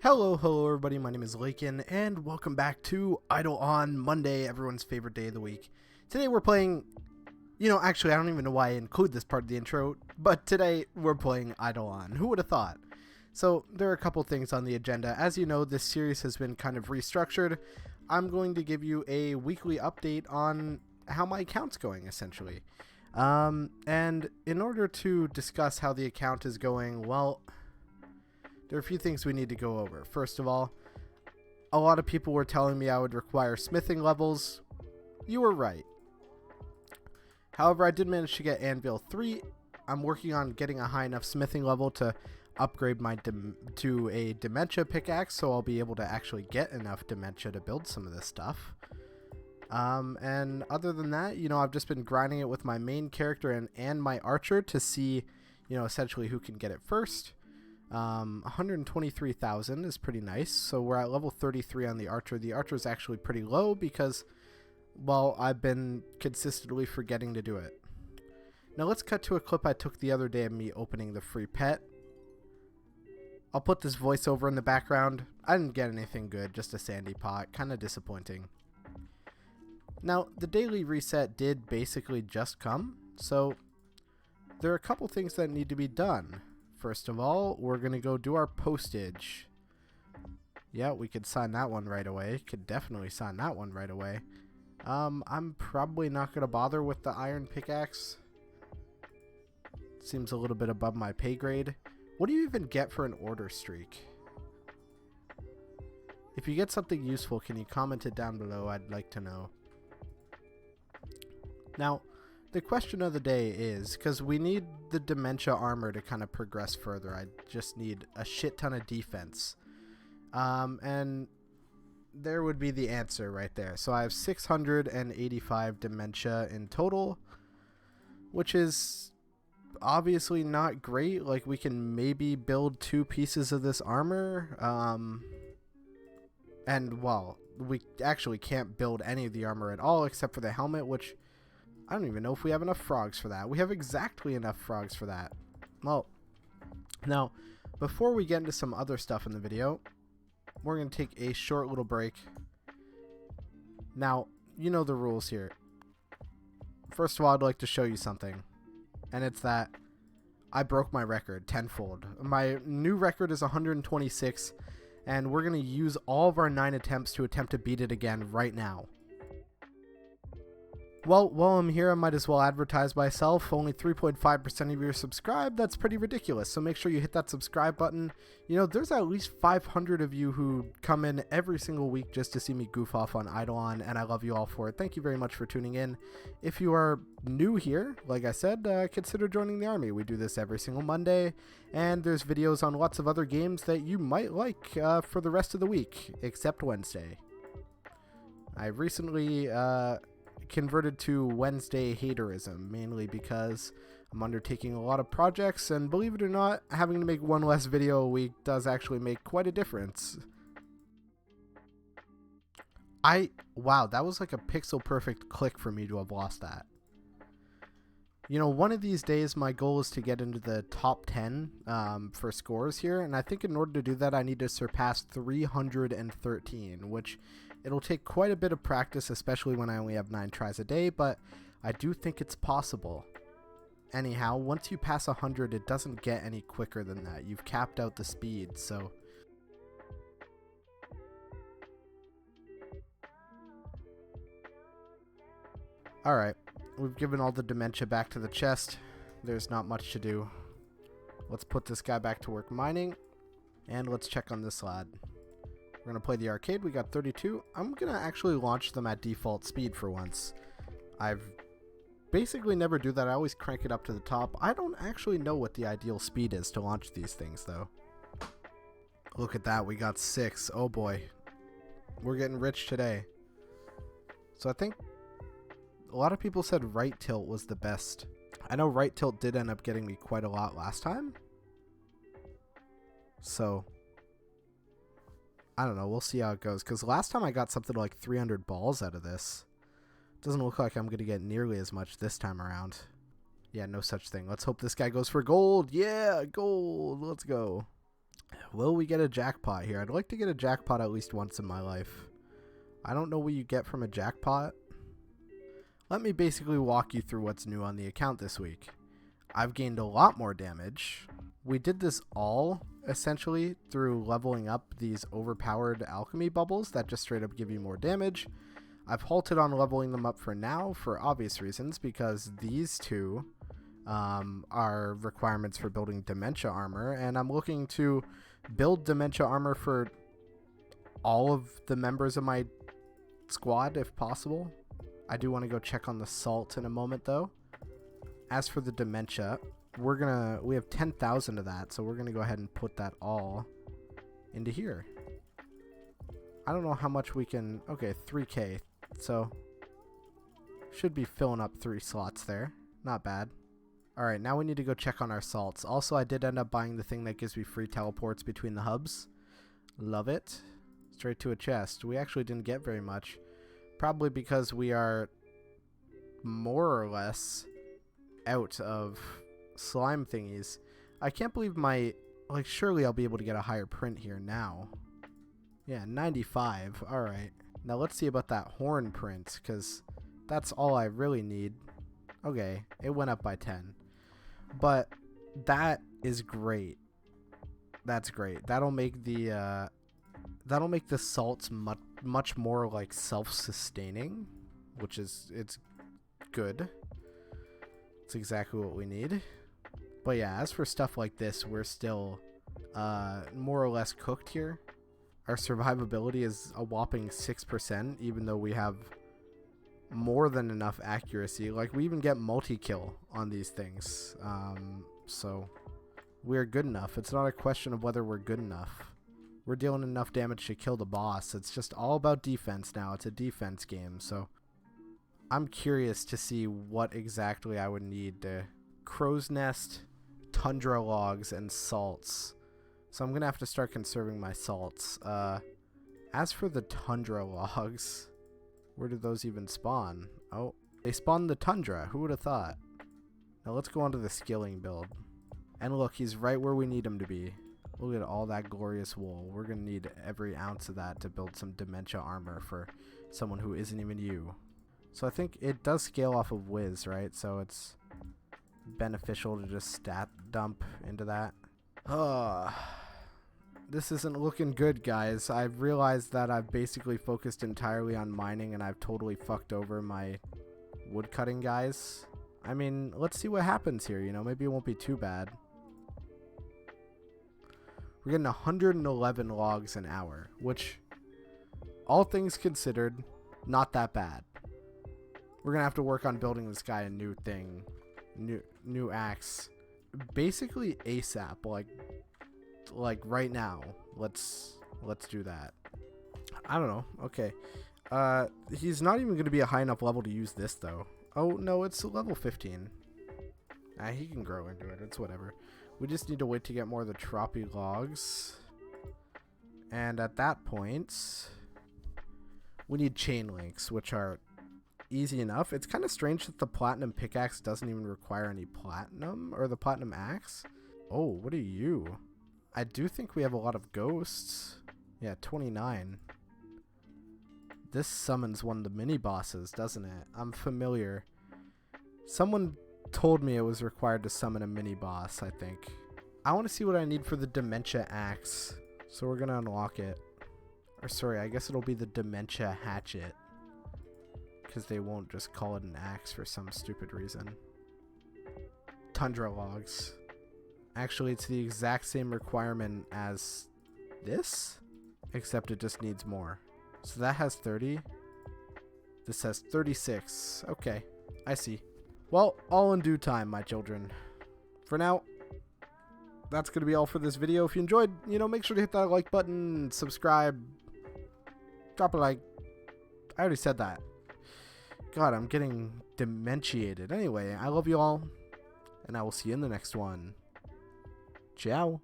Hello everybody, my name is Lakin, and welcome back to Idle on Monday, everyone's favorite day of the week. Today we're playing, actually I don't even know why I include this part of the intro, but today we're playing Idle on. Who would have thought? So there are a couple things on the agenda. As you know, this series has been kind of restructured. I'm going to give you a weekly update on how my account's going, essentially. And in order to discuss how the account is going, well, there are a few things we need to go over. First of all, a lot of people were telling me I would require smithing levels. You were right. However, I did manage to get Anvil 3. I'm working on getting a high enough smithing level to upgrade my to a dementia pickaxe, so I'll be able to actually get enough dementia to build some of this stuff. And other than that, I've just been grinding it with my main character and my archer to see, essentially who can get it first. 123,000 is pretty nice. So we're at level 33 on the archer. The archer is actually pretty low because, well, I've been consistently forgetting to do it. Now let's cut to a clip I took the other day of me opening the free pet. I'll put this voiceover in the background. I didn't get anything good, just a sandy pot. Kind of disappointing. Now, the daily reset did basically just come, so there are a couple things that need to be done. First of all, we're going to go do our postage. Yeah, we could sign that one right away. Could definitely sign that one right away. I'm probably not going to bother with the iron pickaxe. Seems a little bit above my pay grade. What do you even get for an order streak? If you get something useful, can you comment it down below? I'd like to know. Now, the question of the day is, because we need the dementia armor to kind of progress further, I just need a shit ton of defense. And there would be the answer right there. So I have 685 dementia in total, which is obviously not great. Like, we can maybe build 2 pieces of this armor. And, well, we actually can't build any of the armor at all except for the helmet, which I don't even know if we have enough frogs for that. We have exactly enough frogs for that. Well, now, before we get into some other stuff in the video, we're going to take a short little break. Now, you know the rules here. First of all, I'd like to show you something. And it's that I broke my record tenfold. My new record is 126, and we're going to use all of our 9 attempts to attempt to beat it again right now. Well, while I'm here, I might as well advertise myself. Only 3.5% of you are subscribed. That's pretty ridiculous. So make sure you hit that subscribe button. There's at least 500 of you who come in every single week just to see me goof off on Eidolon, and I love you all for it. Thank you very much for tuning in. If you are new here, like I said, consider joining the army. We do this every single Monday, and there's videos on lots of other games that you might like for the rest of the week, except Wednesday. I recently converted to Wednesday haterism, mainly because I'm undertaking a lot of projects, and believe it or not, having to make one less video a week does actually make quite a difference. Wow, that was like a pixel perfect click for me to have lost that. One of these days my goal is to get into the top 10 for scores here, and I think in order to do that I need to surpass 313, which it'll take quite a bit of practice, especially when I only have 9 tries a day, but I do think it's possible. Anyhow, once you pass 100, it doesn't get any quicker than that. You've capped out the speed, so alright, we've given all the dementia back to the chest. There's not much to do. Let's put this guy back to work mining, and let's check on this lad. We're going to play the arcade. We got 32. I'm going to actually launch them at default speed for once. I've basically never do that. I always crank it up to the top. I don't actually know what the ideal speed is to launch these things, though. Look at that. We got 6. Oh, boy. We're getting rich today. So I think a lot of people said right tilt was the best. I know right tilt did end up getting me quite a lot last time. So I don't know, we'll see how it goes, because last time I got something like 300 balls out of this. Doesn't look like I'm going to get nearly as much this time around. Yeah, no such thing. Let's hope this guy goes for gold. Yeah, gold. Let's go. Will we get a jackpot here? I'd like to get a jackpot at least once in my life. I don't know what you get from a jackpot. Let me basically walk you through what's new on the account this week. I've gained a lot more damage. We did this all, essentially, through leveling up these overpowered alchemy bubbles that just straight up give you more damage. I've halted on leveling them up for now for obvious reasons, because these two are requirements for building dementia armor, and I'm looking to build dementia armor for all of the members of my squad if possible. I do want to go check on the salt in a moment though. As for the dementia, we have 10,000 of that, so we're gonna go ahead and put that all into here. I don't know how much we can. Okay, 3k, so should be filling up 3 slots there. Not bad. Alright, now we need to go check on our salts. Also, I did end up buying the thing that gives me free teleports between the hubs. Love it. Straight to a chest. We actually didn't get very much. Probably because we are more or less out of slime thingies. I can't believe surely I'll be able to get a higher print here now. Yeah, 95. Alright. Now let's see about that horn print, because that's all I really need. Okay, it went up by 10. But that is great. That's great. That'll make the salts much more like self-sustaining, which is, it's good. It's exactly what we need. But yeah, as for stuff like this, we're still more or less cooked here. Our survivability is a whopping 6%, even though we have more than enough accuracy. Like, we even get multi-kill on these things. So we're good enough. It's not a question of whether we're good enough. We're dealing enough damage to kill the boss. It's just all about defense now. It's a defense game, so I'm curious to see what exactly I would need to crow's nest, tundra logs, and salts. So I'm gonna have to start conserving my salts. As for the tundra logs, where did those even spawn? Oh, they spawned the tundra. Who would have thought? Now let's go on to the skilling build. And look, he's right where we need him to be. Look at all that glorious wool. We're gonna need every ounce of that to build some dementia armor for someone who isn't even you. So I think it does scale off of Wiz, right? So it's beneficial to just stat dump into that. This isn't looking good, guys. I've realized that I've basically focused entirely on mining, and I've totally fucked over my woodcutting guys. I mean, let's see what happens here, you know? Maybe it won't be too bad. We're getting 111 logs an hour, which, all things considered, not that bad. We're gonna have to work on building this guy a new thing, new axe, basically ASAP. Like right now. Let's do that. I don't know. Okay. He's not even gonna be a high enough level to use this though. Oh no, it's level 15. He can grow into it. It's whatever. We just need to wait to get more of the troppy logs. And at that point, we need chain links, which are easy enough. It's kind of strange that the platinum pickaxe doesn't even require any platinum, or the platinum axe. Oh, what are you? I do think we have a lot of ghosts. Yeah, 29. This summons one of the mini bosses, doesn't it? I'm familiar. Someone told me it was required to summon a mini boss, I think. I want to see what I need for the dementia axe, so we're gonna unlock it. Or sorry, I guess it'll be the dementia hatchet, because they won't just call it an axe for some stupid reason. Tundra logs. Actually, it's the exact same requirement as this, except it just needs more. So that has 30. This has 36. Okay, I see. Well, all in due time, my children. For now, that's going to be all for this video. If you enjoyed, make sure to hit that like button, subscribe, drop a like. I already said that. God, I'm getting dementiated. Anyway, I love you all, and I will see you in the next one. Ciao.